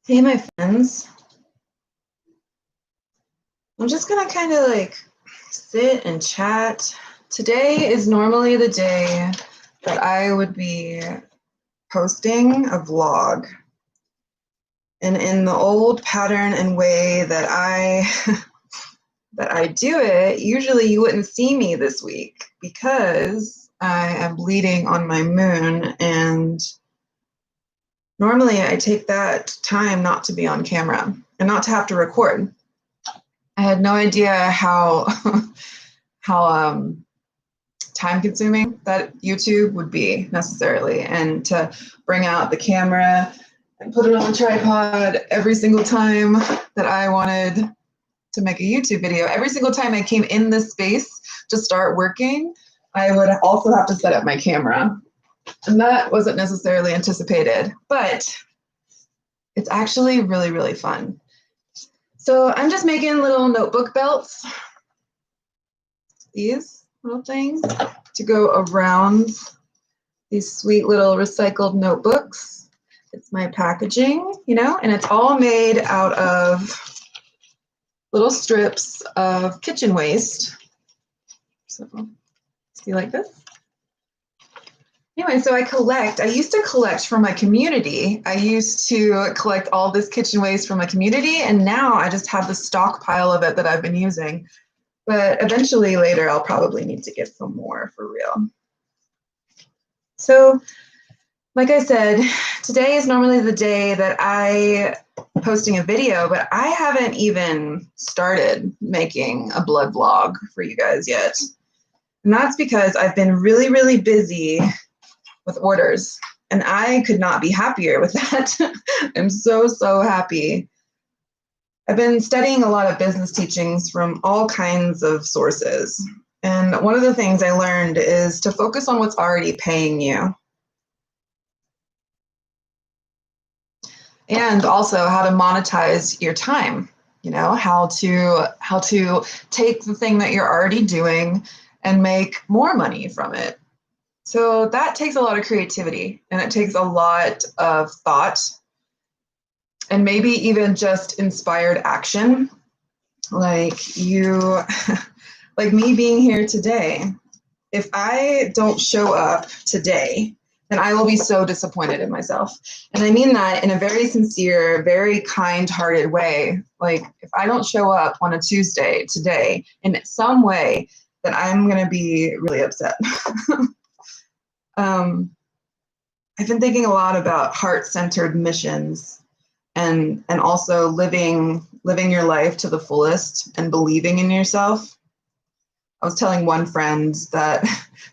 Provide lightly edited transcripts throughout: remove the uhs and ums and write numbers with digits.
Hey, my friends. I'm just gonna kind of like sit and chat. Today is normally the day that I would be posting a vlog. And in the old pattern and way that I do it, usually you wouldn't see me this week because I am bleeding on my moon, and normally I take that time not to be on camera and not to have to record. I had no idea how time consuming that YouTube would be necessarily, and to bring out the camera and put it on the tripod every single time that I wanted to make a YouTube video. Every single time I came in this space to start working, I would also have to set up my camera. And that wasn't necessarily anticipated, but it's actually really, really fun. So I'm just making little notebook belts, these little things, to go around these sweet little recycled notebooks. It's my packaging, and it's all made out of little strips of kitchen waste. So, see, like this? Anyway, so I used to collect from my community. I used to collect all this kitchen waste from my community, and now I just have the stockpile of it that I've been using. But eventually later, I'll probably need to get some more for real. So, like I said, today is normally the day that I'm posting a video, but I haven't even started making a blood vlog for you guys yet. And that's because I've been really, really busy with orders, and I could not be happier with that. I'm so, so happy. I've been studying a lot of business teachings from all kinds of sources. And one of the things I learned is to focus on what's already paying you. And also how to monetize your time, how to take the thing that you're already doing and make more money from it. So that takes a lot of creativity, and it takes a lot of thought, and maybe even just inspired action, like like me being here today. If I don't show up today, then I will be so disappointed in myself. And I mean that in a very sincere, very kind-hearted way. Like, if I don't show up on a Tuesday today in some way, then I'm going to be really upset. I've been thinking a lot about heart-centered missions, and also living your life to the fullest and believing in yourself. I was telling one friend that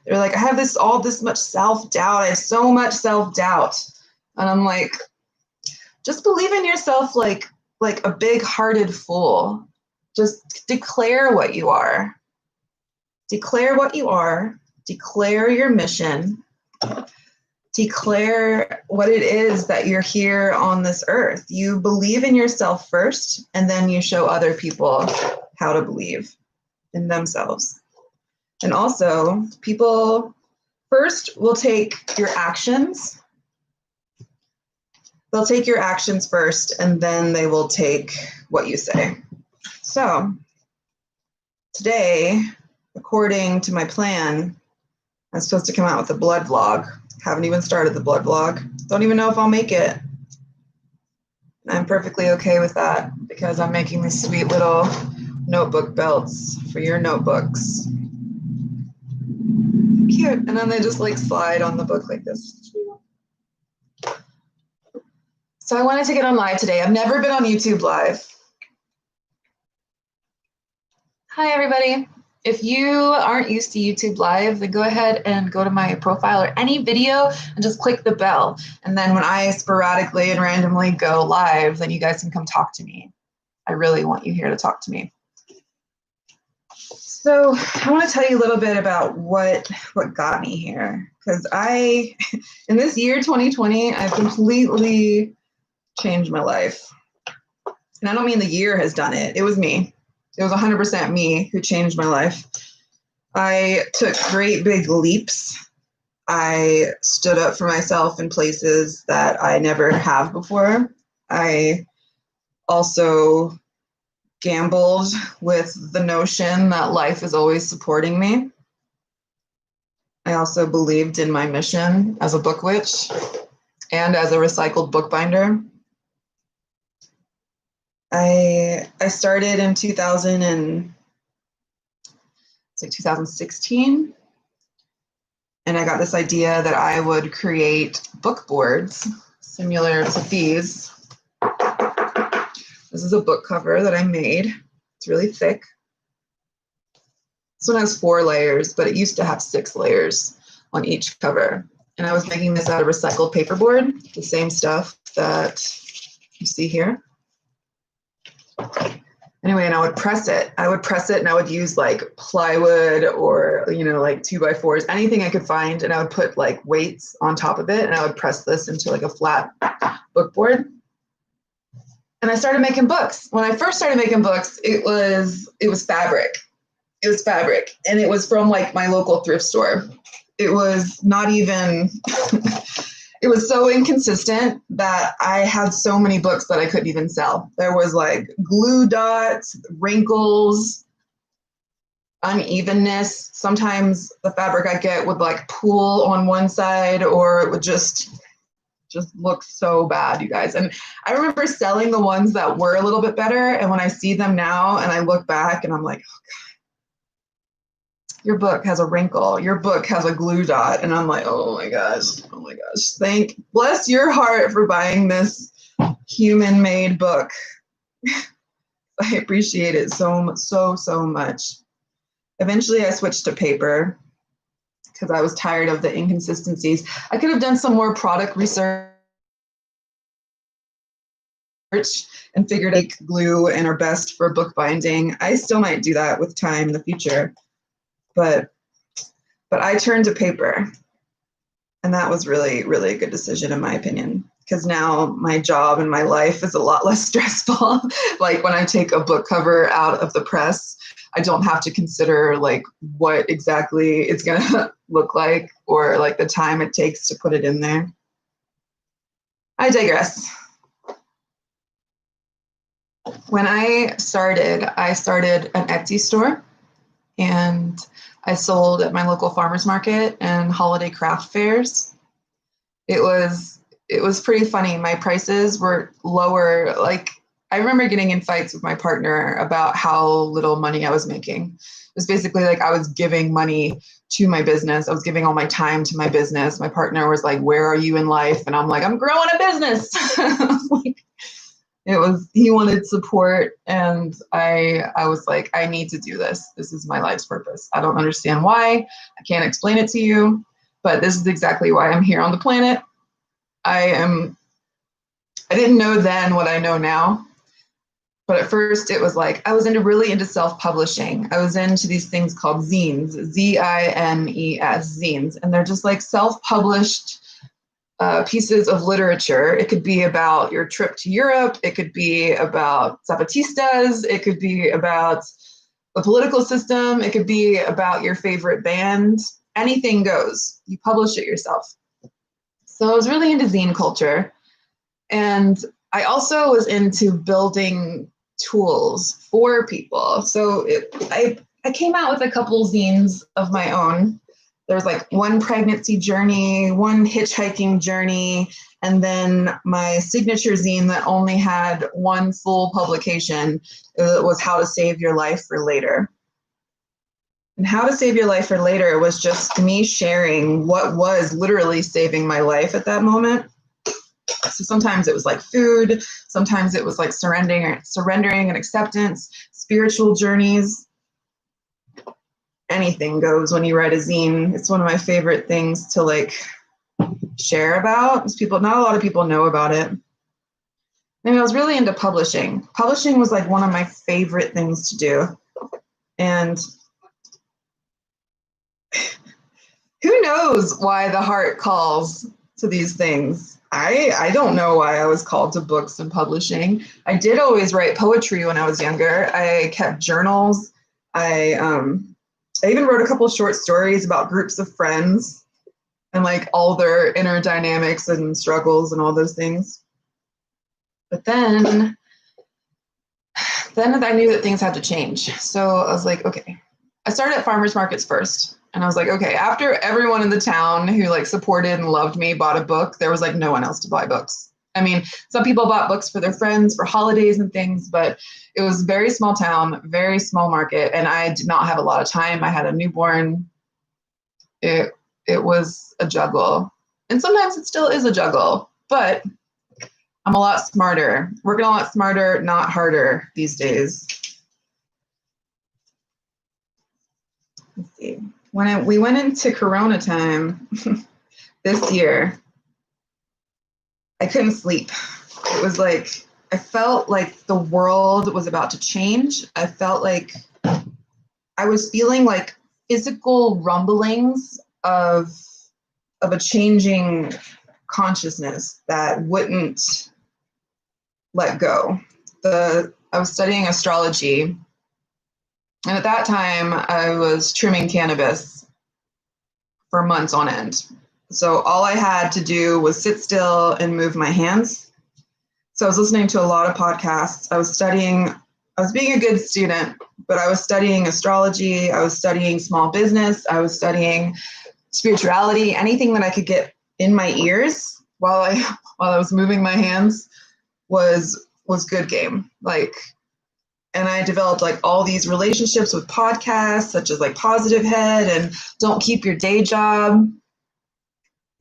they're like, I have all this much self-doubt. I have so much self-doubt. And I'm like, just believe in yourself like a big-hearted fool. Just declare what you are. Declare what you are. Declare your mission. Declare what it is that you're here on this earth. You believe in yourself first, and then you show other people how to believe in themselves. And also, people first will take your actions. They'll take your actions first, and then they will take what you say. So today, according to my plan, I'm supposed to come out with a blood vlog. Haven't even started the blood vlog. Don't even know if I'll make it. I'm perfectly okay with that because I'm making these sweet little notebook belts for your notebooks. Cute. And then they just like slide on the book like this. So I wanted to get on live today. I've never been on YouTube live. Hi, everybody. If you aren't used to YouTube Live, then go ahead and go to my profile or any video and just click the bell. And then when I sporadically and randomly go live, then you guys can come talk to me. I really want you here to talk to me. So I want to tell you a little bit about what got me here. Because in this year, 2020, I've completely changed my life. And I don't mean the year has done it. It was me. It was 100% me who changed my life. I took great big leaps. I stood up for myself in places that I never have before. I also gambled with the notion that life is always supporting me. I also believed in my mission as a book witch and as a recycled bookbinder. I started in 2016, and I got this idea that I would create book boards similar to these. This is a book cover that I made. It's really thick. This one has 4 layers, but it used to have 6 layers on each cover. And I was making this out of recycled paperboard, the same stuff that you see here. Anyway, and I would press it. I would press it and I would use like plywood or, you know, like 2x4s, anything I could find. And I would put like weights on top of it and I would press this into like a flat book board. And I started making books. When I first started making books, it was fabric. It was fabric. And it was from like my local thrift store. It was not even, it was so inconsistent that I had so many books that I couldn't even sell. There was like glue dots, wrinkles, unevenness. Sometimes the fabric I get would like pool on one side, or it would just look so bad, you guys. And I remember selling the ones that were a little bit better. And when I see them now and I look back and I'm like, oh God, your book has a wrinkle, your book has a glue dot. And I'm like, oh my gosh. Bless your heart for buying this human-made book. I appreciate it so much. Eventually I switched to paper because I was tired of the inconsistencies. I could have done some more product research and figured out glue and are best for bookbinding. I still might do that with time in the future. But I turned to paper, and that was really, really a good decision in my opinion, because now my job and my life is a lot less stressful. Like when I take a book cover out of the press, I don't have to consider like what exactly it's gonna look like or like the time it takes to put it in there. I digress. When I started an Etsy store, and I sold at my local farmers market and holiday craft fairs. It was pretty funny. My prices were lower. Like I remember getting in fights with my partner about how little money I was making. It was basically like I was giving money to my business. I was giving all my time to my business. My partner was like, "Where are you in life?" And I'm like, "I'm growing a business." He wanted support, and I was like, I need to do this. This is my life's purpose. I don't understand why. I can't explain it to you, but this is exactly why I'm here on the planet. I didn't know then what I know now, but at first it was like, I was really into self-publishing. I was into these things called zines, Z-I-N-E-S, zines, and they're just like self-published pieces of literature. It could be about your trip to Europe. It could be about Zapatistas. It could be about the political system. It could be about your favorite band. Anything goes. You publish it yourself. So I was really into zine culture. And I also was into building tools for people. So I came out with a couple zines of my own. There's like one pregnancy journey, one hitchhiking journey, and then my signature zine that only had one full publication. It was How to Save Your Life for Later. And How to Save Your Life for Later was just me sharing what was literally saving my life at that moment. So sometimes it was like food, sometimes it was like surrendering and acceptance, spiritual journeys. Anything goes when you write a zine. It's one of my favorite things to like share about. Not a lot of people know about it. I was really into publishing. Publishing was like one of my favorite things to do. And who knows why the heart calls to these things. I don't know why I was called to books and publishing. I did always write poetry when I was younger. I kept journals. I even wrote a couple of short stories about groups of friends and like all their inner dynamics and struggles and all those things. But then I knew that things had to change. So I was like, okay, I started at farmers markets first. And I was like, okay, after everyone in the town who like supported and loved me bought a book, there was like no one else to buy books. I mean, some people bought books for their friends for holidays and things, but it was very small town, very small market. And I did not have a lot of time. I had a newborn. It was a juggle. And sometimes it still is a juggle, but I'm a lot smarter, working a lot smarter, not harder these days. Let's see. When we went into Corona time this year, I couldn't sleep. It was like, I felt like the world was about to change. I felt like I was feeling like physical rumblings of a changing consciousness that wouldn't let go. I was studying astrology, and at that time I was trimming cannabis for months on end. So all I had to do was sit still and move my hands. So I was listening to a lot of podcasts. I was being a good student, but I was studying astrology. I was studying small business. I was studying spirituality, anything that I could get in my ears while I was moving my hands was good game. Like, and I developed like all these relationships with podcasts, such as like Positive Head and Don't Keep Your Day Job.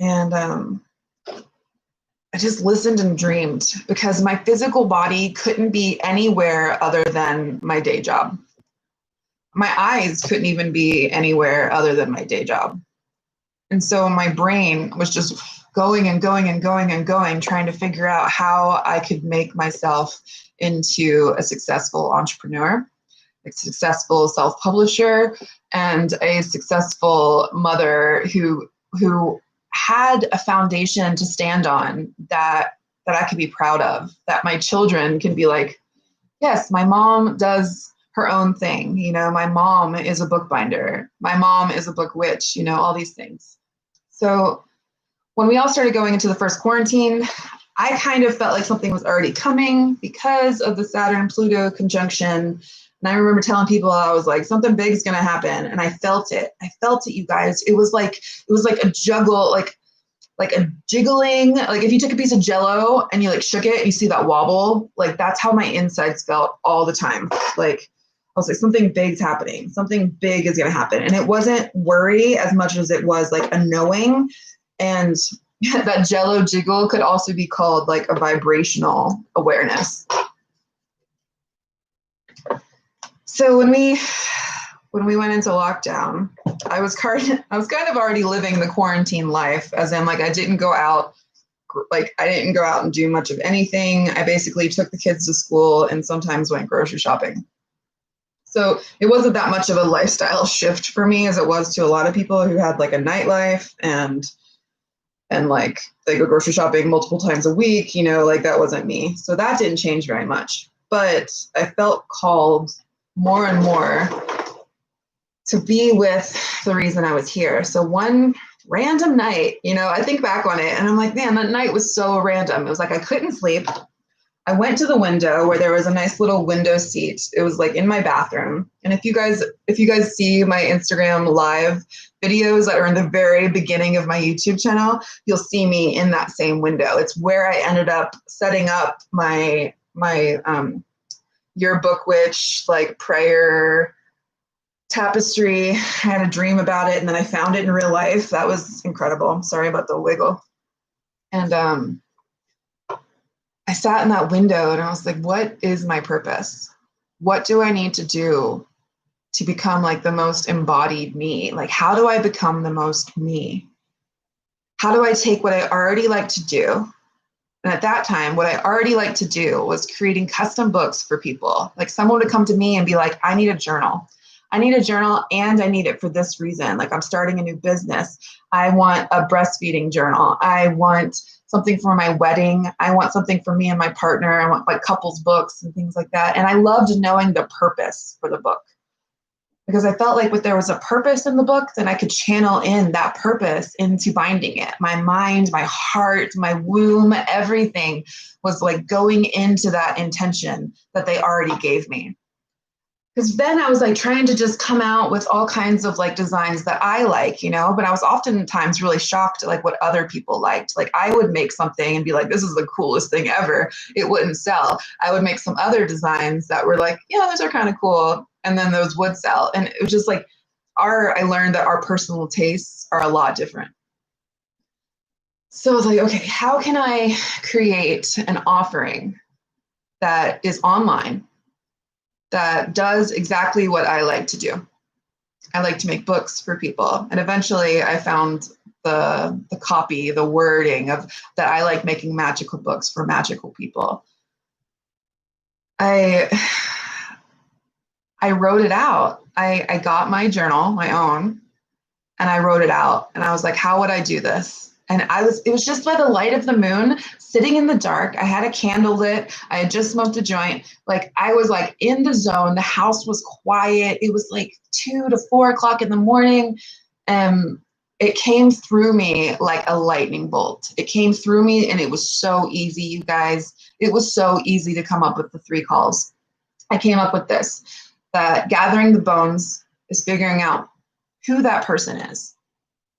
And I just listened and dreamed because my physical body couldn't be anywhere other than my day job. My eyes couldn't even be anywhere other than my day job. And so my brain was just going and going and going and going, trying to figure out how I could make myself into a successful entrepreneur, a successful self-publisher, and a successful mother who had a foundation to stand on that I could be proud of, that my children can be like, yes, my mom does her own thing. You know, my mom is a bookbinder. My mom is a book witch, you know, all these things. So when we all started going into the first quarantine, I kind of felt like something was already coming because of the Saturn-Pluto conjunction. And I remember telling people, I was like, something big is going to happen. And I felt it. I felt it, you guys. It was like a juggle, like a jiggling. Like if you took a piece of Jello and you like shook it, you see that wobble. Like that's how my insides felt all the time. Like I was like, something big's happening. Something big is going to happen. And it wasn't worry as much as it was like a knowing. And that Jello jiggle could also be called like a vibrational awareness. So when we went into lockdown, I was kind of already living the quarantine life, as in like I didn't go out and do much of anything. I basically took the kids to school and sometimes went grocery shopping. So it wasn't that much of a lifestyle shift for me as it was to a lot of people who had like a nightlife and like they go grocery shopping multiple times a week, you know, like that wasn't me. So that didn't change very much. But I felt called more and more to be with the reason I was here. So one random night, you know, I think back on it and I'm like, man, that night was so random. It was like I couldn't sleep. I went to the window where there was a nice little window seat. It was like in my bathroom. And if you guys see my Instagram live videos that are in the very beginning of my YouTube channel, you'll see me in that same window. It's where I ended up setting up my Your Book Witch like prayer tapestry. I had a dream about it and then I found it in real life. That was incredible. Sorry about the wiggle. And I sat in that window and I was like, what is my purpose? What do I need to do to become like the most embodied me? Like, how do I become the most me? How do I take what I already like to do? And at that time, what I already liked to do was creating custom books for people. Like someone would come to me and be like, I need a journal. I need a journal and I need it for this reason. Like I'm starting a new business. I want a breastfeeding journal. I want something for my wedding. I want something for me and my partner. I want like couples books and things like that. And I loved knowing the purpose for the book. because I felt like if there was a purpose in the book, then I could channel in that purpose into binding it. My mind, my heart, my womb, everything was like going into that intention that they already gave me. Because then I was like trying to just come out with all kinds of like designs that I like, you know, but I was oftentimes really shocked at like what other people liked. Like I would make something and be like, this is the coolest thing ever. It wouldn't sell. I would make some other designs that were like, yeah, those are kind of cool. And then those would sell. And it was just like I learned that our personal tastes are a lot different. So I was like, okay, how can I create an offering that is online that does exactly what I like to do? I like to make books for people. And eventually I found the copy, the wording of that I like making magical books for magical people. I wrote it out. I got my journal, my own, and I wrote it out. And I was like, how would I do this? And it was just by the light of the moon, sitting in the dark. I had a candle lit. I had just smoked a joint. Like I was like in the zone. The house was quiet. It was like 2 to 4 o'clock in the morning. And it came through me like a lightning bolt. It came through me and it was so easy, you guys. It was so easy to come up with the 3 calls. I came up with this, that gathering the bones is figuring out who that person is.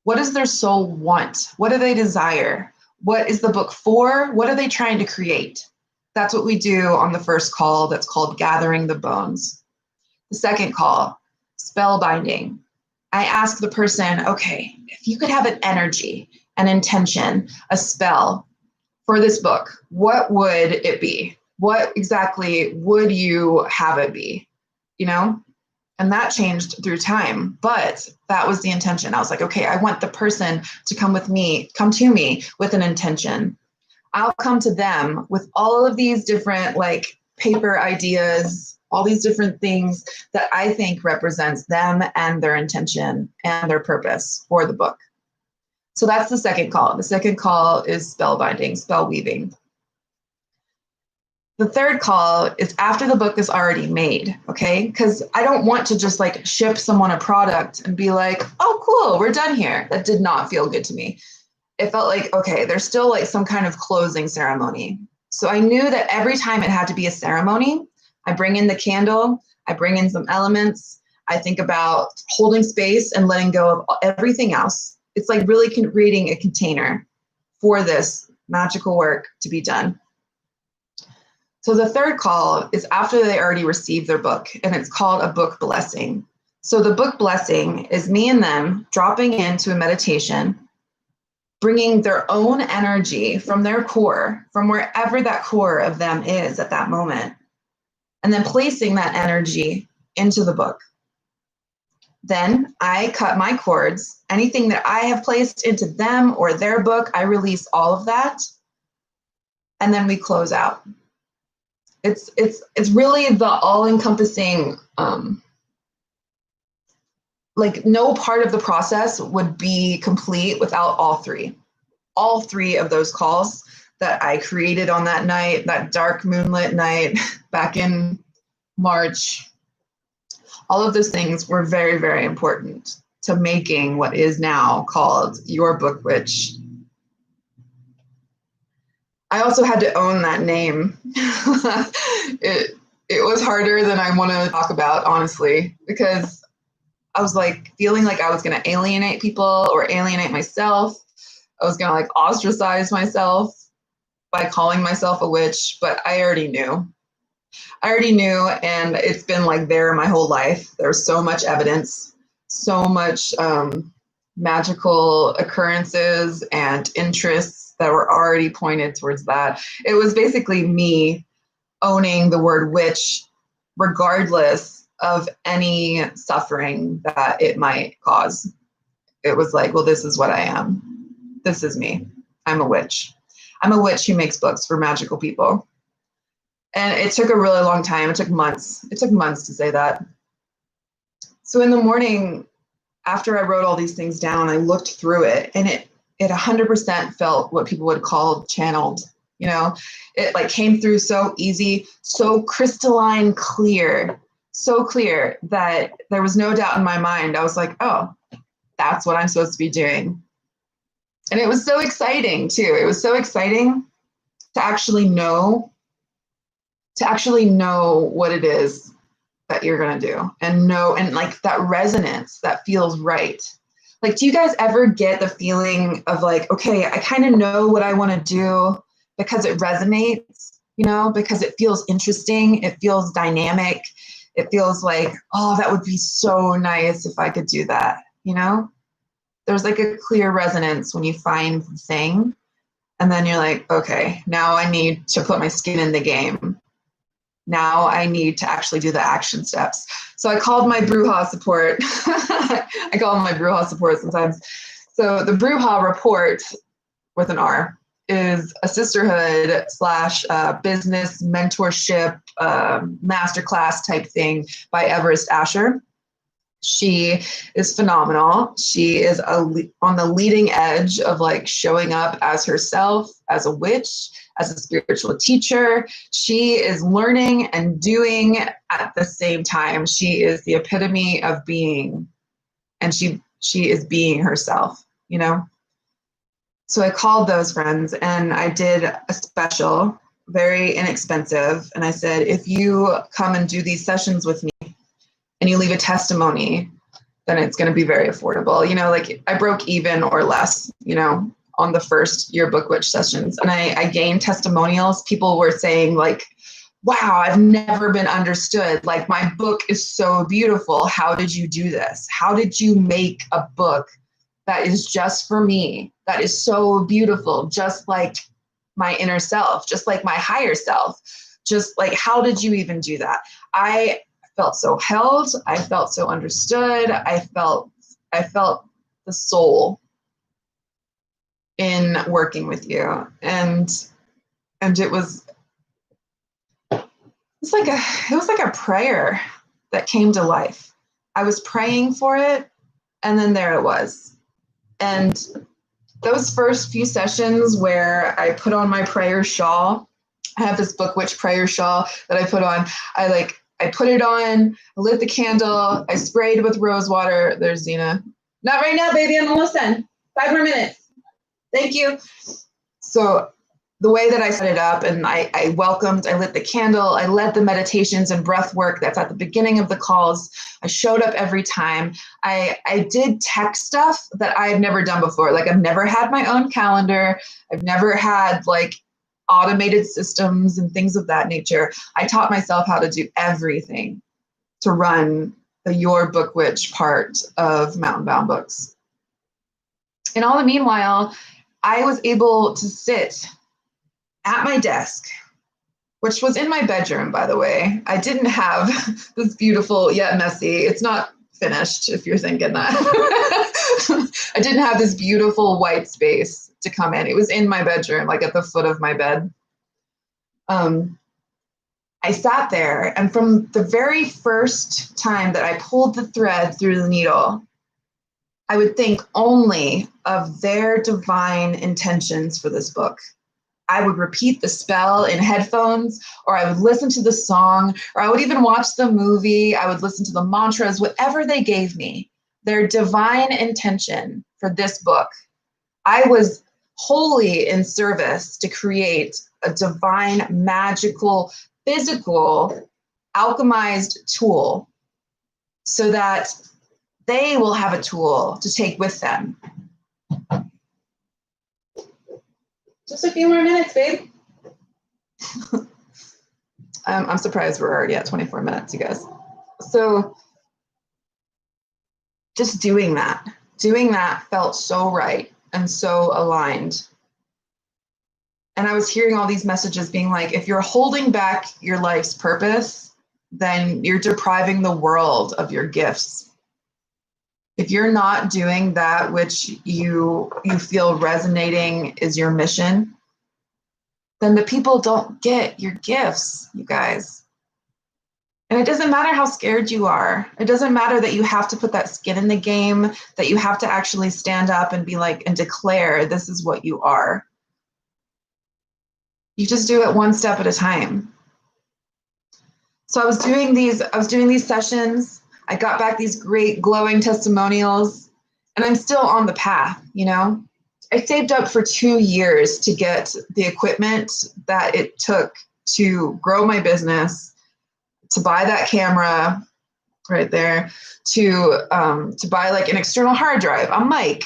What does their soul want? What do they desire? What is the book for? What are they trying to create? That's what we do on the first call. That's called gathering the bones. The second call, spell binding. I ask the person, okay, if you could have an energy, an intention, a spell for this book, what would it be? What exactly would you have it be? You know? And that changed through time, but that was the intention. I was like, okay, I want the person to come to me with an intention. I'll come to them with all of these different like paper ideas, all these different things that I think represents them and their intention and their purpose for the book. So that's the second call. The second call is spell binding, spell weaving. The third call is after the book is already made, okay? Because I don't want to just like ship someone a product and be like, oh, cool, we're done here. That did not feel good to me. It felt like, okay, there's still like some kind of closing ceremony. So I knew that every time it had to be a ceremony. I bring in the candle, I bring in some elements, I think about holding space and letting go of everything else. It's like really creating a container for this magical work to be done. So the third call is after they already received their book, and it's called a book blessing. So the book blessing is me and them dropping into a meditation, bringing their own energy from their core, from wherever that core of them is at that moment, and then placing that energy into the book. Then I cut my cords. Anything that I have placed into them or their book, I release all of that, and then we close out. It's really the all-encompassing, like no part of the process would be complete without all three. All 3 of those calls that I created on that night, that dark moonlit night back in March, all of those things were very, very important to making what is now called Your Book Witch. I also had to own that name. It was harder than I want to talk about, honestly, because I was like feeling like I was going to alienate people or alienate myself. I was going to like ostracize myself by calling myself a witch, but I already knew. And it's been like there my whole life. There's so much evidence, so much magical occurrences and interests that were already pointed towards that. It was basically me owning the word witch, regardless of any suffering that it might cause. It was like, well, this is what I am. This is me. I'm a witch. I'm a witch who makes books for magical people. And it took a really long time. It took months. It took months to say that. So in the morning, after I wrote all these things down, I looked through it, and it 100% felt what people would call channeled. It like came through so easy, so crystalline clear, so clear that there was no doubt in my mind. I was like, oh, that's what I'm supposed to be doing. And it was so exciting too. It was so exciting to actually know what it is that you're going to do, and know, and like that resonance that feels right. Like, do you guys ever get the feeling of like, okay, I kind of know what I want to do because it resonates, you know, because it feels interesting, it feels dynamic, it feels like, oh, that would be so nice if I could do that, you know? There's like a clear resonance when you find the thing, and then you're like, okay, now I need to put my skin in the game. Now I need to actually do the action steps. So I called my Bruja support. I call them my Bruja support sometimes. So the Bruja report, with an R, is a sisterhood slash business mentorship masterclass type thing by Everest Asher. She is phenomenal. She is on the leading edge of like showing up as herself, as a witch, as a spiritual teacher. She is learning and doing at the same time. She is the epitome of being, and she is being herself, you know? So I called those friends and I did a special, very inexpensive. And I said, if you come and do these sessions with me and you leave a testimony, then it's going to be very affordable. You know, like I broke even or less, you know, on the first Your Book Witch sessions. And I gained testimonials. People were saying like, wow, I've never been understood. Like, my book is so beautiful. How did you do this? How did you make a book that is just for me, that is so beautiful, just like my inner self, just like my higher self? Just like, how did you even do that? I felt so held. I felt so understood. I felt the soul in working with you. And it was like a prayer that came to life. I was praying for it, and then there it was. And those first few sessions where I put on my prayer shawl, I have this Book Witch prayer shawl that I put on. I put it on, I lit the candle, I sprayed with rose water. There's Zena. Not right now, baby, I'm almost done. 5 more minutes. Thank you. So the way that I set it up, and I lit the candle, I led the meditations and breath work that's at the beginning of the calls. I showed up every time. I did tech stuff that I had never done before. Like, I've never had my own calendar. I've never had like automated systems and things of that nature. I taught myself how to do everything to run the Your Book Witch part of Mountain Bound Books. And all the meanwhile, I was able to sit at my desk, which was in my bedroom, by the way. I didn't have this beautiful yet messy, it's not finished if you're thinking that. I didn't have this beautiful white space to come in. It was in my bedroom, like at the foot of my bed. I sat there, and from the very first time that I pulled the thread through the needle, I would think only of their divine intentions for this book. I would repeat the spell in headphones, or I would listen to the song, or I would even watch the movie. I would listen to the mantras, whatever they gave me, their divine intention for this book. I was wholly in service to create a divine, magical, physical, alchemized tool so that they will have a tool to take with them. Just a few more minutes, babe. I'm surprised we're already at 24 minutes, you guys. So just doing that felt so right and so aligned. And I was hearing all these messages being like, if you're holding back your life's purpose, then you're depriving the world of your gifts. If you're not doing that which you feel resonating is your mission, then the people don't get your gifts, you guys. And it doesn't matter how scared you are. It doesn't matter that you have to put that skin in the game, that you have to actually stand up and be like, and declare this is what you are. You just do it one step at a time. So I was doing these sessions. I got back these great glowing testimonials, and I'm still on the path, you know? I saved up for 2 years to get the equipment that it took to grow my business, to buy that camera right there, to buy like an external hard drive, a mic,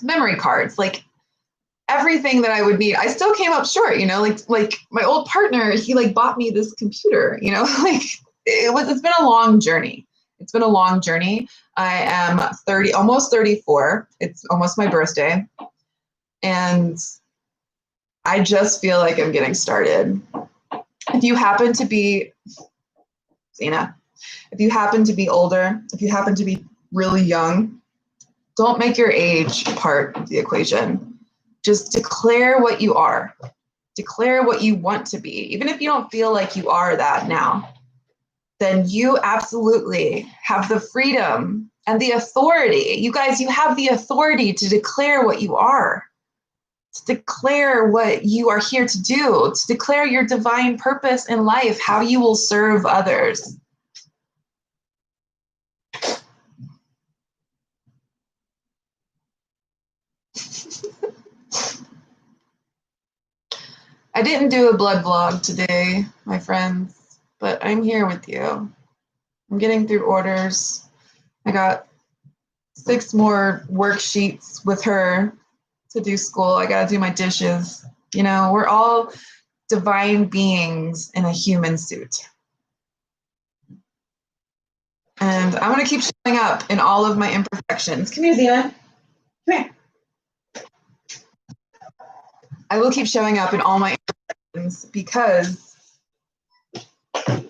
memory cards, like everything that I would need. I still came up short, you know, like my old partner, he like bought me this computer, you know, like it's been a long journey. It's been a long journey. I am 30, almost 34. It's almost my birthday. And I just feel like I'm getting started. If you happen to be, Zena, if you happen to be older, if you happen to be really young, don't make your age part of the equation. Just declare what you are. Declare what you want to be. Even if you don't feel like you are that now, then you absolutely have the freedom and the authority. You guys, you have the authority to declare what you are, to declare what you are here to do, to declare your divine purpose in life, how you will serve others. I didn't do a blood vlog today, my friends, but I'm here with you. I'm getting through orders. I got 6 more worksheets with her to do school. I got to do my dishes. You know, we're all divine beings in a human suit. And I'm going to keep showing up in all of my imperfections. Come here, Zena. Come here. I will keep showing up in all my imperfections because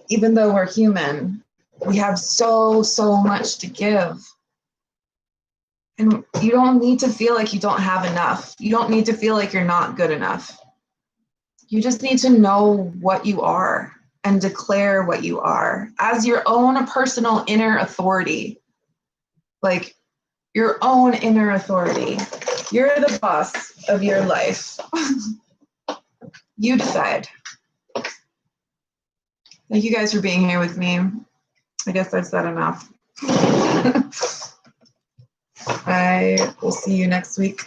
even though we're human, we have so much to give. And you don't need to feel like you don't have enough. You don't need to feel like you're not good enough. You just need to know what you are and declare what you are as your own personal inner authority. Like your own inner authority. You're the boss of your life. You decide. Thank you guys for being here with me. I guess I've said enough. I will see you next week.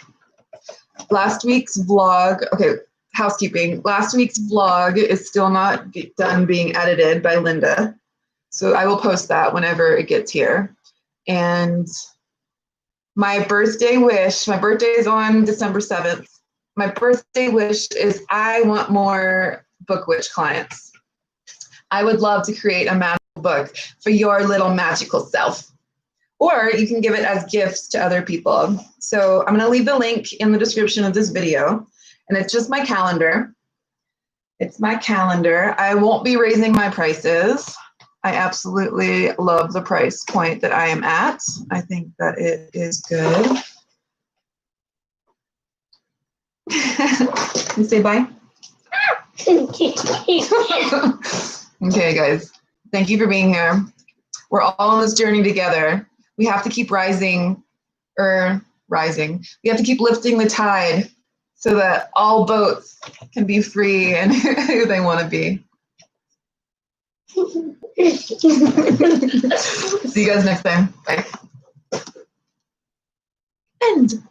Last week's vlog, okay, housekeeping. Last week's vlog is still not done being edited by Linda. So I will post that whenever it gets here. And my birthday wish, my birthday is on December 7th. My birthday wish is I want more Book Witch clients. I would love to create a magical book for your little magical self. Or you can give it as gifts to other people. So I'm going to leave the link in the description of this video. And it's just my calendar. It's my calendar. I won't be raising my prices. I absolutely love the price point that I am at. I think that it is good. You say bye? Okay, guys. Thank you for being here. We're all on this journey together. We have to keep rising. We have to keep lifting the tide so that all boats can be free and who they want to be. See you guys next time. Bye. End.